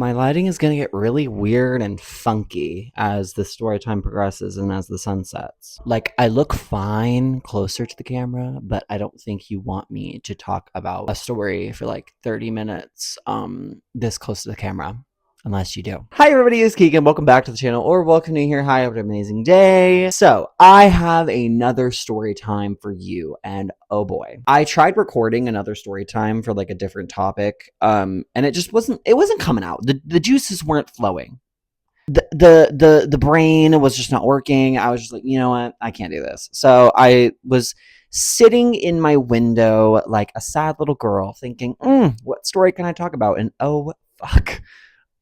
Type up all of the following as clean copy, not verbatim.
My lighting is going to get really weird and funky as the story time progresses and as the sun sets. Like, I look fine closer to the camera, but I don't think you want me to talk about a story for like 30 minutes this close to the camera. Unless you do. Hi everybody, it's Keegan. Welcome back to the channel, or welcome to here. Hi, have an amazing day. So, I have another story time for you, and oh boy. I tried recording another story time for like a different topic, and it just wasn't coming out. The juices weren't flowing. The brain was just not working. I was just like, you know what? I can't do this. So, I was sitting in my window like a sad little girl thinking, what story can I talk about? And oh fuck.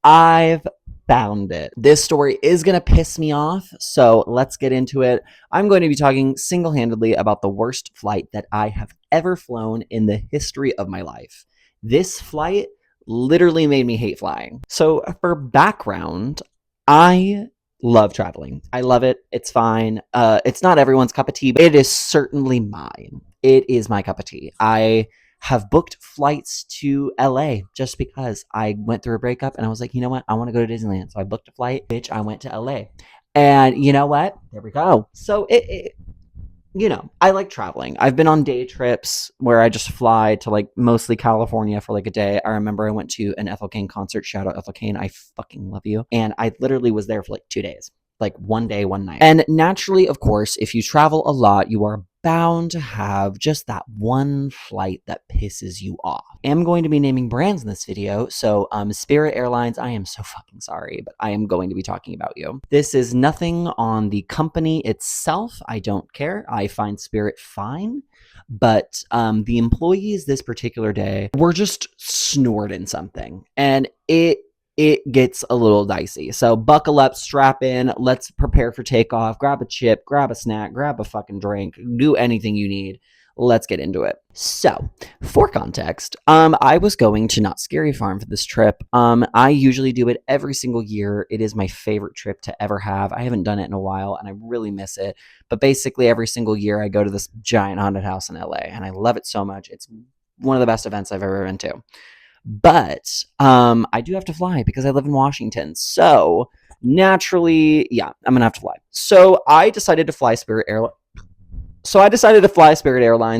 I've found it. This story is going to piss me off, so let's get into it. I'm going to be talking single-handedly about the worst flight that I have ever flown in the history of my life. This flight literally made me hate flying. So for background, I love traveling. I love it. It's fine. It's not everyone's cup of tea, but it is certainly mine. It is my cup of tea. I have booked flights to LA just because I went through a breakup and I was like, you know what? I want to go to Disneyland. So I booked a flight, bitch. I went to LA. And you know what? There we go. So I like traveling. I've been on day trips where I just fly to like mostly California for like a day. I remember I went to an Ethel Cain concert. Shout out Ethel Cain. I fucking love you. And I literally was there for like 2 days. Like one day, one night. And naturally, of course, if you travel a lot, you are bound to have just that one flight that pisses you off. I am going to be naming brands in this video, so Spirit Airlines, I am so fucking sorry, but I am going to be talking about you. This is nothing on the company itself. I don't care. I find Spirit fine. But the employees this particular day were just snorting something. And it gets a little dicey. So buckle up, strap in, let's prepare for takeoff, grab a chip, grab a snack, grab a fucking drink, do anything you need. Let's get into it. So, for context, I was going to Not Scary Farm for this trip. I usually do it every single year. It is my favorite trip to ever have. I haven't done it in a while, and I really miss it. But basically, every single year, I go to this giant haunted house in LA, and I love it so much. It's one of the best events I've ever been to. But I do have to fly because I live in Washington. So naturally, yeah, I'm gonna have to fly. So I decided to fly Spirit Airlines.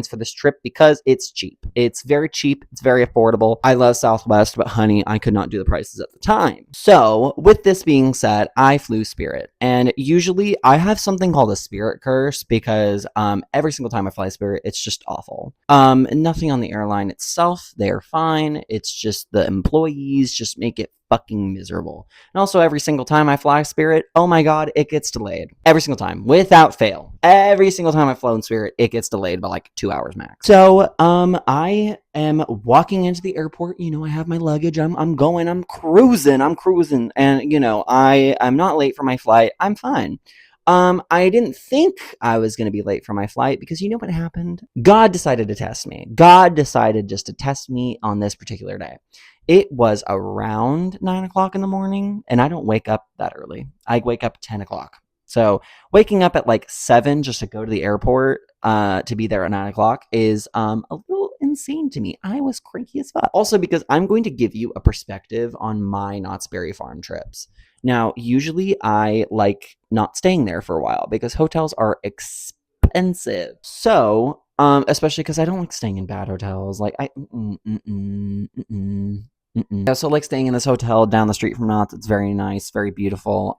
For this trip because it's cheap. It's very cheap. It's very affordable. I love Southwest, but honey, I could not do the prices at the time. So with this being said, I flew Spirit. And usually I have something called a Spirit curse because every single time I fly Spirit, it's just awful. Nothing on the airline itself. They're fine. It's just the employees just make it fucking miserable. And also every single time I fly Spirit, oh my god, it gets delayed. Every single time, without fail. Every single time I've flown Spirit, it gets delayed by like 2 hours max. So, I am walking into the airport. You know, I have my luggage. I'm cruising. And, you know, I'm not late for my flight. I'm fine. I didn't think I was going to be late for my flight because you know what happened? God decided to test me. God decided just to test me on this particular day. It was around 9 o'clock in the morning, and I don't wake up that early. I wake up at 10 o'clock. So waking up at like 7 just to go to the airport to be there at 9 o'clock is a little insane to me. I was cranky as fuck. Also because I'm going to give you a perspective on my Knott's Berry Farm trips. Now, usually I like not staying there for a while because hotels are expensive. So, especially because I don't like staying in bad hotels. Like, I also like staying in this hotel down the street from Knott's. It's very nice, very beautiful.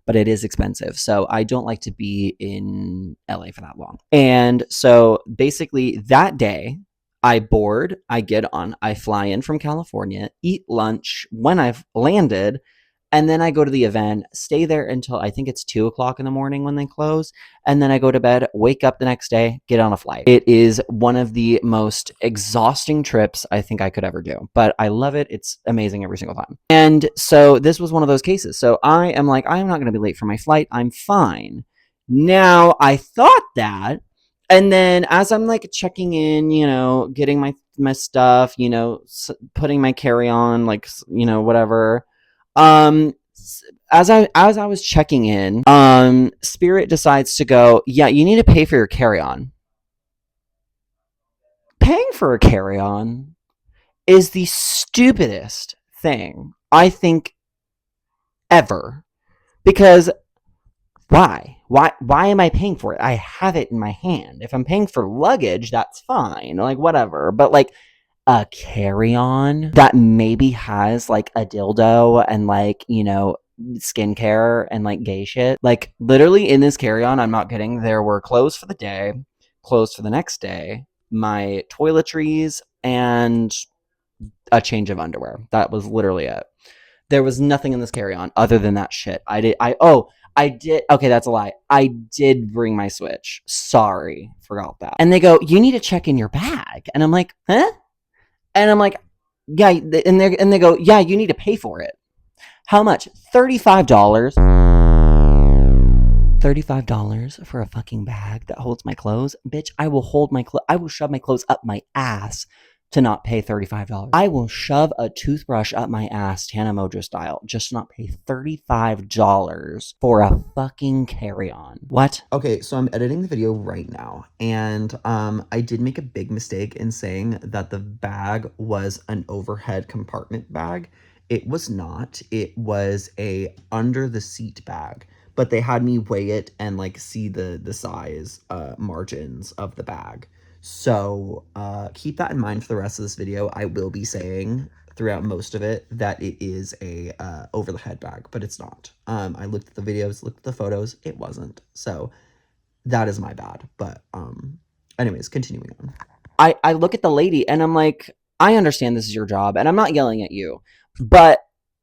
But it is expensive. So I don't like to be in LA for that long. And so basically that day, I board, I get on, I fly in from California, eat lunch when I've landed, and then I go to the event, stay there until I think it's 2 o'clock in the morning when they close. And then I go to bed, wake up the next day, get on a flight. It is one of the most exhausting trips I think I could ever do. But I love it. It's amazing every single time. And so this was one of those cases. So I am like, I'm not going to be late for my flight. I'm fine. Now, I thought that. And then as I'm like checking in, you know, getting my stuff, you know, putting my carry-on, like, you know, whatever. As I was checking in, Spirit decides to go, yeah, you need to pay for your carry-on. Paying for a carry-on is the stupidest thing I think, ever. Because why? Why am I paying for it? I have it in my hand. If I'm paying for luggage, that's fine. Like, whatever. But, like, a carry-on that maybe has, like, a dildo and, like, you know, skincare and, like, gay shit. Like, literally in this carry-on, I'm not kidding, there were clothes for the day, clothes for the next day, my toiletries, and a change of underwear. That was literally it. There was nothing in this carry-on other than that shit. I did. Okay, that's a lie. I did bring my Switch. Sorry, forgot that. And they go, you need to check in your bag. And I'm like, huh? And I'm like, yeah. And they go, yeah, you need to pay for it. How much? $35. $35 for a fucking bag that holds my clothes? Bitch, I will I will shove my clothes up my ass to not pay $35. I will shove a toothbrush up my ass, Tana Mojo style, just to not pay $35 for a fucking carry-on. What? Okay, so I'm editing the video right now, and I did make a big mistake in saying that the bag was an overhead compartment bag. It was not. It was a under the seat bag, but they had me weigh it and like see the size margins of the bag. So keep that in mind for the rest of this video. I will be saying throughout most of it that it is a over the head bag, but it's not. I looked at the videos, looked at the photos, it wasn't. So that is my bad. But anyways, continuing on. I look at the lady and I'm like, I understand this is your job and I'm not yelling at you, but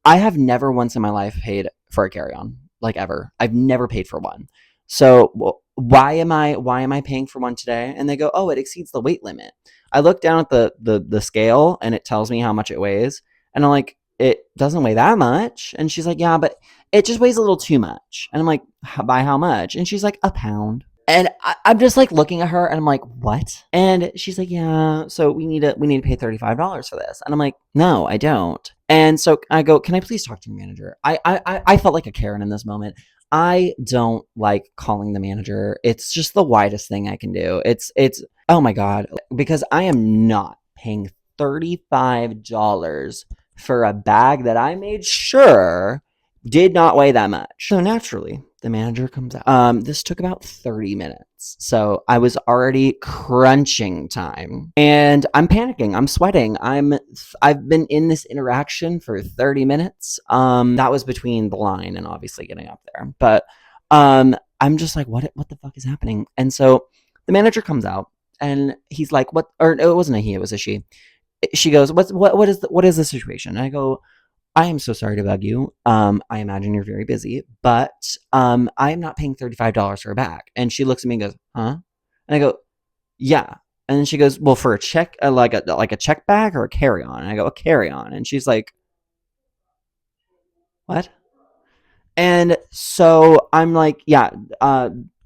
I have never once in my life paid for a carry-on, like ever. I've never paid for one. So why am I paying for one today? And they go, oh, it exceeds the weight limit. I look down at the scale and it tells me how much it weighs. And I'm like, it doesn't weigh that much. And she's like, yeah, but it just weighs a little too much. And I'm like, by how much? And she's like, a pound. And I'm just like looking at her and I'm like, what? And she's like, yeah, so we need to pay $35 for this. And I'm like, no, I don't. And so I go, can I please talk to your manager? I felt like a Karen in this moment. I don't like calling the manager. It's just the widest thing I can do. It's oh my God, because I am not paying $35 for a bag that I made sure did not weigh that much. So naturally, the manager comes out. This took about 30 minutes. So I was already crunching time and I'm panicking. I'm sweating. I've been in this interaction for 30 minutes. That was between the line and obviously getting up there. But I'm just like, what the fuck is happening? And so the manager comes out and he's like, what, or it wasn't a he, it was a she. She goes, what is the situation? And I go, I am so sorry to bug you. I imagine you're very busy, but I am not paying $35 for a bag. And she looks at me and goes, huh? And I go, yeah. And then she goes, well, for a check, like a check bag or a carry-on? And I go, a carry-on. And she's like, what? And so I'm like, yeah,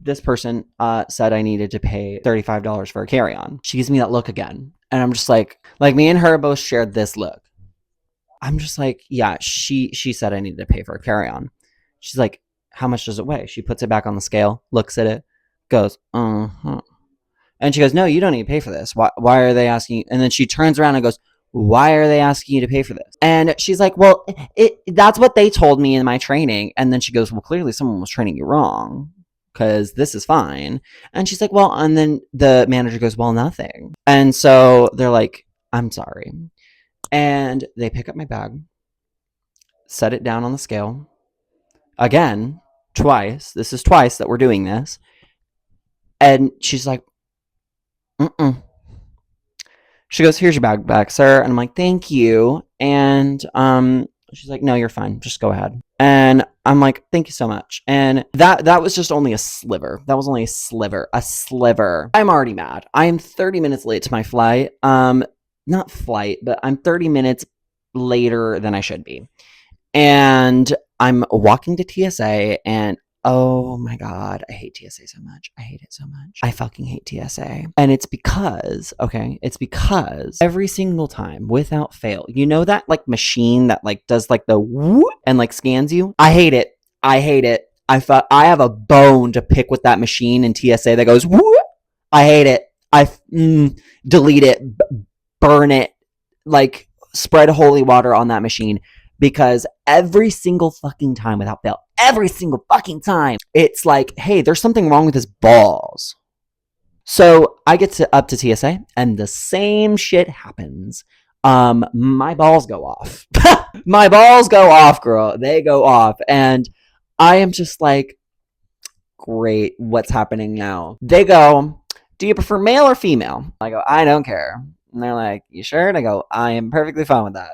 this person said I needed to pay $35 for a carry-on. She gives me that look again. And I'm just like me and her both shared this look. I'm just like, yeah, she said I needed to pay for a carry-on. She's like, how much does it weigh? She puts it back on the scale, looks at it, goes, uh-huh. And she goes, no, you don't need to pay for this. Why are they asking you? And then she turns around and goes, why are they asking you to pay for this? And she's like, well, that's what they told me in my training. And then she goes, well, clearly someone was training you wrong because this is fine. And she's like, well, and then the manager goes, well, nothing. And so they're like, I'm sorry. And they pick up my bag, set it down on the scale. Again, twice. This is twice that we're doing this. And she's like, mm-mm. She goes, here's your bag back, sir. And I'm like, thank you. And she's like, no, you're fine. Just go ahead. And I'm like, thank you so much. And that was just only a sliver. That was only a sliver. A sliver. I'm already mad. I am 30 minutes late to my flight. Not flight, but I'm 30 minutes later than I should be. And I'm walking to TSA and oh my God, I hate TSA so much. I hate it so much. I fucking hate TSA. And it's because every single time without fail, you know that like machine that like does like the whoop and like scans you? I hate it. I hate it. I thought I have a bone to pick with that machine in TSA that goes whoop. I hate it. Delete it, burn it, like spread holy water on that machine because every single fucking time without fail, every single fucking time, it's like, hey, there's something wrong with his balls. So I get up to TSA and the same shit happens. My balls go off. My balls go off, girl. They go off. And I am just like, great, what's happening now? They go, do you prefer male or female? I go, I don't care. And they're like, you sure? And I go, I am perfectly fine with that.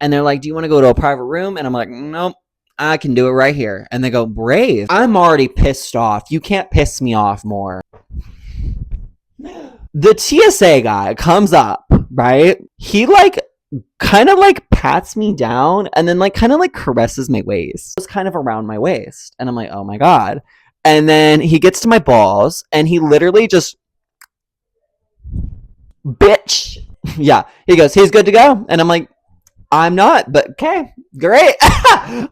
And they're like, do you want to go to a private room? And I'm like, nope, I can do it right here. And they go, brave. I'm already pissed off. You can't piss me off more. The TSA guy comes up, right? He like kind of like pats me down and then like kind of like caresses my waist. It's kind of around my waist. And I'm like, oh my God. And then he gets to my balls and he literally just, bitch. Yeah. He goes, he's good to go. And I'm like, I'm not, but okay, great.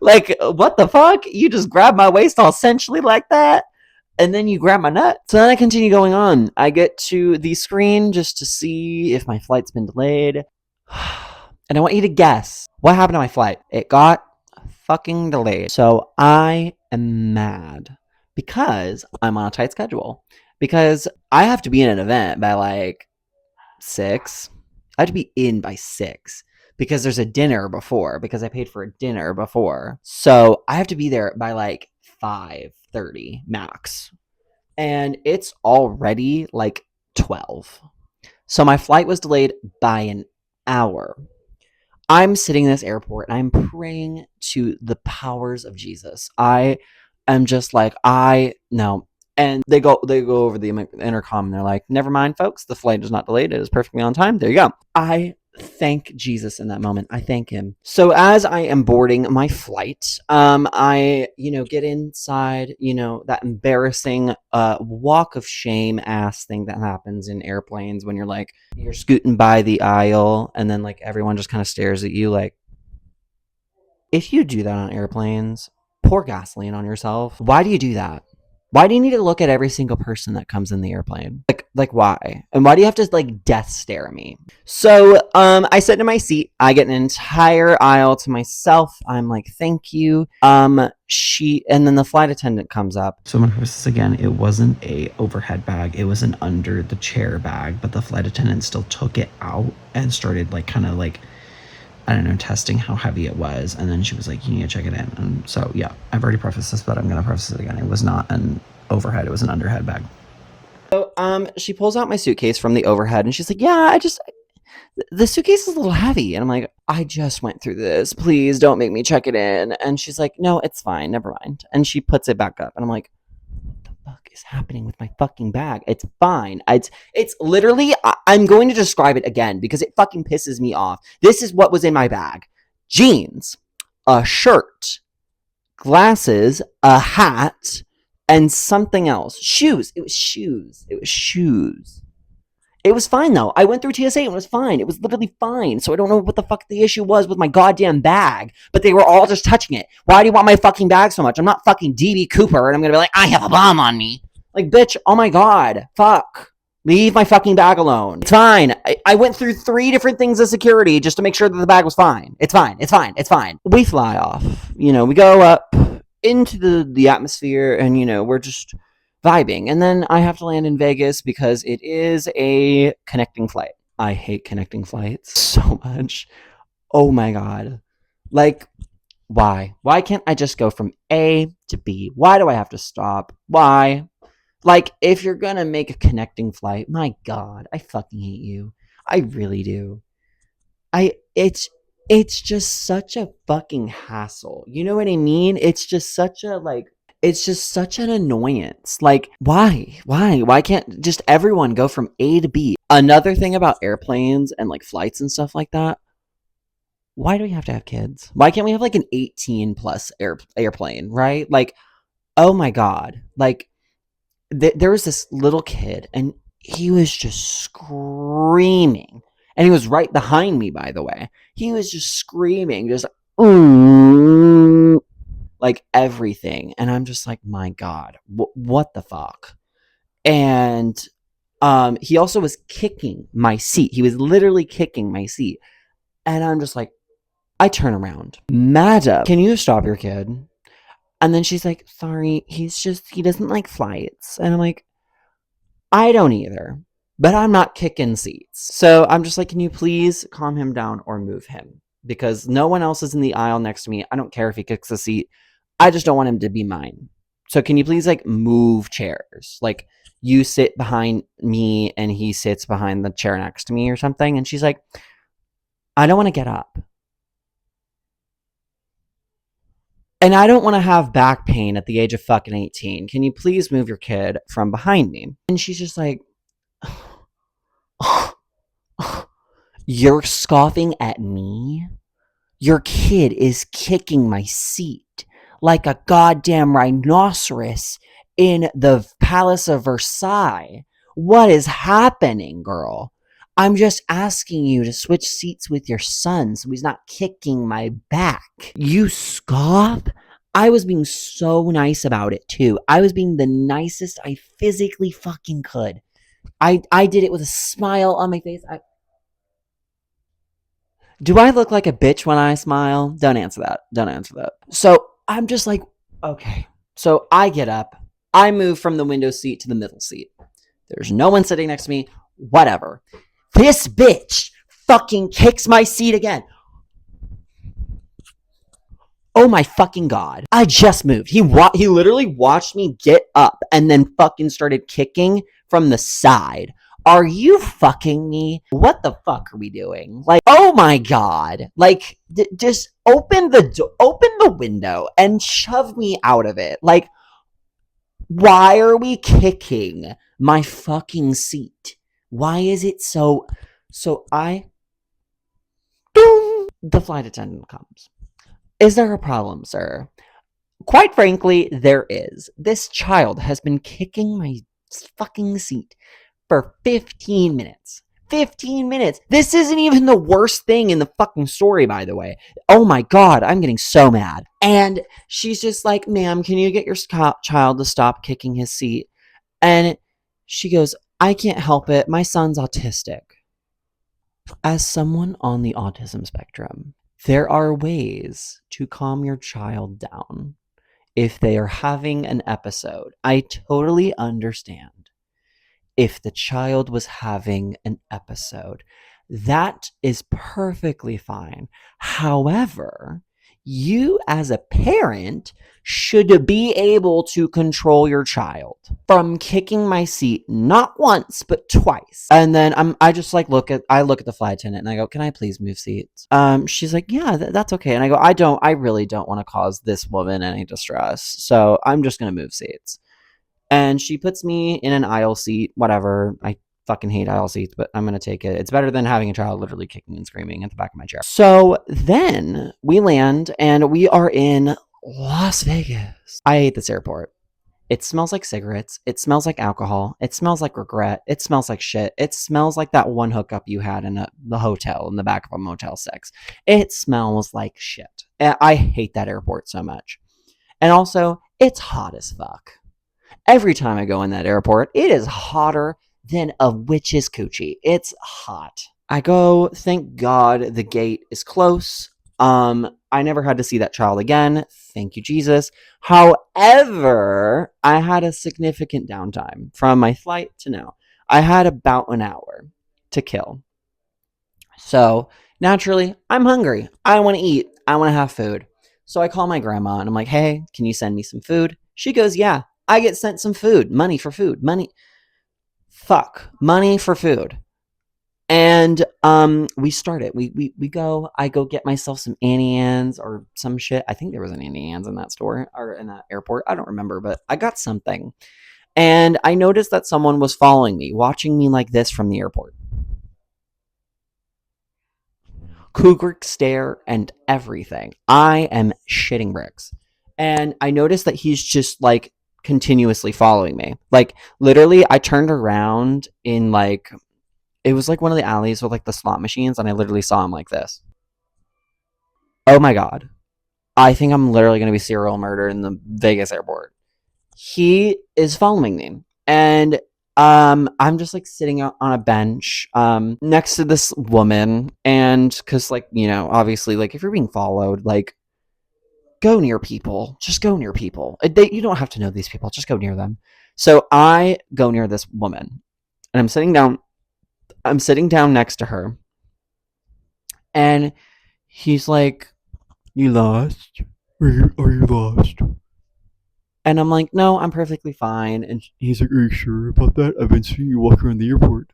Like, what the fuck? You just grab my waist all sensually like that? And then you grab my nut. So then I continue going on. I get to the screen just to see if my flight's been delayed. And I want you to guess what happened to my flight. It got fucking delayed. So I am mad because I'm on a tight schedule. Because I have to be in an event by like 6. I have to be in by 6 because there's a dinner before, because I paid for a dinner before. So I have to be there by like 5:30 max. And it's already like 12. So my flight was delayed by an hour. I'm sitting in this airport and I'm praying to the powers of Jesus. I am just like, I no. And they go over the intercom and they're like, never mind, folks, the flight is not delayed. It is perfectly on time. There you go. I thank Jesus in that moment. I thank him. So as I am boarding my flight, I, get inside, that embarrassing walk of shame ass thing that happens in airplanes when you're scooting by the aisle and then like everyone just kind of stares at you like, if you do that on airplanes, pour gasoline on yourself. Why do you do that? Why do you need to look at every single person that comes in the airplane? Like why? And why do you have to like death stare at me? So I sit in my seat. I get an entire aisle to myself. I'm like, thank you. And then the flight attendant comes up. So I'm gonna preface this again. It wasn't a overhead bag. It was an under the chair bag, but the flight attendant still took it out and started like kind of like, I don't know, testing how heavy it was. And then she was like, you need to check it in. And so, yeah, I've already prefaced this, but I'm going to preface it again. It was not an overhead. It was an underhead bag. So she pulls out my suitcase from the overhead and she's like, yeah, the suitcase is a little heavy. And I'm like, I just went through this. Please don't make me check it in. And she's like, no, it's fine. Never mind. And she puts it back up. And I'm like, what the fuck is happening with my fucking bag? It's fine. It's literally, I'm going to describe it again because it fucking pisses me off. This is what was in my bag. Jeans, a shirt, glasses, a hat, and something else. Shoes. It was shoes. It was fine though. I went through TSA and it was fine. It was literally fine. So I don't know what the fuck the issue was with my goddamn bag, but they were all just touching it. Why do you want my fucking bag so much? I'm not fucking DB Cooper and I'm gonna be like, I have a bomb on me. Like, bitch, oh my God, fuck. Leave my fucking bag alone. It's fine. I went through 3 different things of security just to make sure that the bag was fine. It's fine. It's fine. It's fine. We fly off. We go up into the atmosphere and, we're just vibing. And then I have to land in Vegas because it is a connecting flight. I hate connecting flights so much. Oh my God. Like, why? Why can't I just go from A to B? Why do I have to stop? Why? Like, if you're gonna make a connecting flight, my God, I fucking hate you. I really do. It's just such a fucking hassle. You know what I mean? It's just such an annoyance. Like, why? Why can't just everyone go from A to B? Another thing about airplanes and like flights and stuff like that, why do we have to have kids? Why can't we have like an 18 plus airplane, right? Like, oh my God. Like, there was this little kid and he was just screaming. And he was right behind me, by the way. He was just screaming, just like everything. And I'm just like, my God, what the fuck? And he also was kicking my seat. He was literally kicking my seat. And I'm just like, I turn around. Madam, can you stop your kid? And then she's like, sorry, he doesn't like flights. And I'm like, I don't either, but I'm not kicking seats. So I'm just like, can you please calm him down or move him? Because no one else is in the aisle next to me. I don't care if he kicks a seat. I just don't want him to be mine. So can you please like move chairs? Like you sit behind me and he sits behind the chair next to me or something. And she's like, I don't want to get up. And I don't want to have back pain at the age of fucking 18. Can you please move your kid from behind me? And she's just like, you're scoffing at me? Your kid is kicking my seat like a goddamn rhinoceros in the Palace of Versailles. What is happening, girl? I'm just asking you to switch seats with your son so he's not kicking my back. You scoff? I was being so nice about it too. I was being the nicest I physically fucking could. I did it with a smile on my face. Do I look like a bitch when I smile? Don't answer that. Don't answer that. So I'm just like, okay. So I get up. I move from the window seat to the middle seat. There's no one sitting next to me. Whatever. This bitch fucking kicks my seat again. Oh my fucking god. I just moved. He literally watched me get up and then fucking started kicking from the side. Are you fucking me? What the fuck are we doing? Like, oh my god. Like, just open the window and shove me out of it. Like, why are we kicking my fucking seat? Why is it so I boom, the flight attendant comes. Is there a problem, sir? Quite frankly, there is. This child has been kicking my fucking seat for 15 minutes. 15 minutes. This isn't even the worst thing in the fucking story, by the way. Oh my god, I'm getting so mad. And she's just like, ma'am, can you get your child to stop kicking his seat? And she goes, I can't help it. My son's autistic. As someone on the autism spectrum, there are ways to calm your child down if they are having an episode. I totally understand if the child was having an episode. That is perfectly fine. However, you as a parent should be able to control your child from kicking my seat not once but twice. And then I just like I look at the flight attendant and I go, "Can I please move seats?" She's like, "Yeah, that's okay." And I go, I really don't want to cause this woman any distress, so I'm just gonna move seats." And she puts me in an aisle seat, whatever. I fucking hate aisle seats, but I'm going to take it. It's better than having a child literally kicking and screaming at the back of my chair. So then we land and we are in Las Vegas. I hate this airport. It smells like cigarettes. It smells like alcohol. It smells like regret. It smells like shit. It smells like that one hookup you had in the hotel in the back of a Motel 6. It smells like shit. I hate that airport so much. And also, it's hot as fuck. Every time I go in that airport, it is hotter than a witch's coochie. It's hot. I go, thank God the gate is close. I never had to see that child again. Thank you, Jesus. However, I had a significant downtime from my flight to now. I had about an hour to kill. So naturally, I'm hungry. I want to eat. I want to have food. So I call my grandma and I'm like, hey, can you send me some food? She goes, yeah. I get sent some food, money for food, money. Fuck, money for food. And we start it. We go. I go get myself some Annie Ann's or some shit. I think there was an Annie Ann's in that store or in that airport. I don't remember, but I got something. And I noticed that someone was following me, watching me like this from the airport. Kubrick stare and everything. I am shitting bricks. And I noticed that he's just like continuously following me. Like literally, I turned around in like it was like one of the alleys with like the slot machines, and I literally saw him like this. Oh my god. I think I'm literally gonna be serial murdered in the Vegas airport. He is following me. And I'm just like sitting out on a bench, next to this woman, and because like obviously, like if you're being followed, like go near people, just go near people. You don't have to know these people, just go near them. So I go near this woman, and I'm sitting down. I'm sitting down next to her, and he's like, "You lost? Are you lost?" And I'm like, "No, I'm perfectly fine." And he's like, "Are you sure about that? I've been seeing you walk around the airport."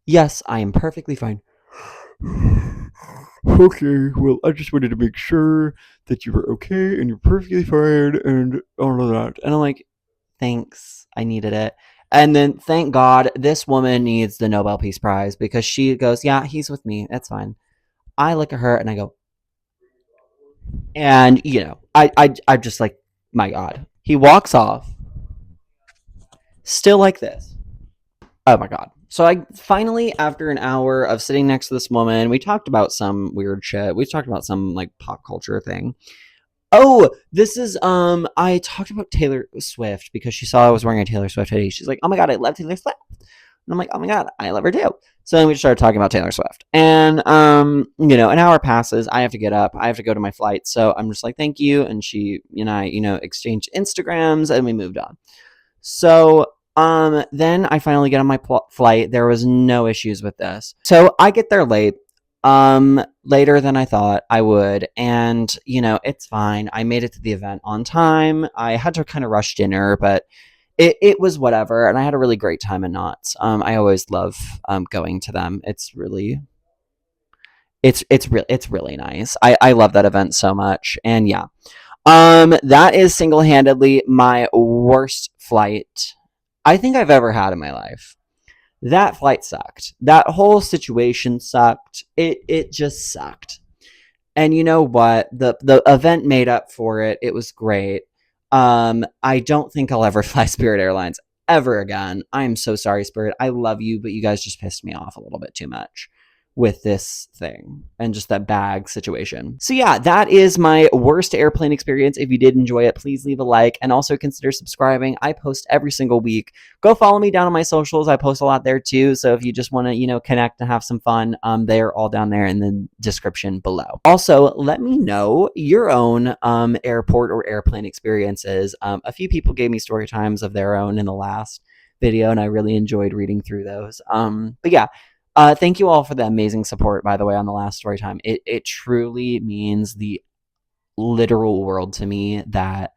Yes, I am perfectly fine. Okay, well, I just wanted to make sure that you were okay and you're perfectly fine and all of that. And I'm like, thanks, I needed it. And then thank God this woman needs the Nobel Peace Prize because she goes, yeah, he's with me. That's fine. I look at her and I go, and I'm just like, my God. He walks off, still like this. Oh my God. So I finally, after an hour of sitting next to this woman, we talked about some weird shit. We talked about some like pop culture thing. Oh, this is I talked about Taylor Swift because she saw I was wearing a Taylor Swift hoodie. She's like, "Oh my God, I love Taylor Swift." And I'm like, "Oh my God, I love her too." So then we started talking about Taylor Swift. And an hour passes. I have to get up. I have to go to my flight. So I'm just like, "Thank you." And she and I, exchanged Instagrams and we moved on. So then I finally get on my flight. There was no issues with this. So I get there late, later than I thought I would, and it's fine. I made it to the event on time. I had to kind of rush dinner, but it was whatever, and I had a really great time in Knott's. I always love going to them. It's really nice. I love that event so much, and yeah. That is single handedly my worst flight I think I've ever had in my life. That flight sucked. That whole situation sucked. It just sucked. And you know what? The event made up for it. It was great. I don't think I'll ever fly Spirit Airlines ever again. I am so sorry, Spirit. I love you, but you guys just pissed me off a little bit too much with this thing and just that bag situation. So yeah, that is my worst airplane experience. If you did enjoy it, please leave a like and also consider subscribing. I post every single week. Go follow me down on my socials. I post a lot there too. So if you just want to, connect and have some fun, they're all down there in the description below. Also, let me know your own airport or airplane experiences. A few people gave me story times of their own in the last video, and I really enjoyed reading through those. But yeah, thank you all for the amazing support, by the way, on the last story time. It truly means the literal world to me that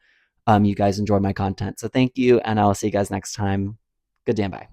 you guys enjoy my content. So thank you, and I'll see you guys next time. Good damn bye.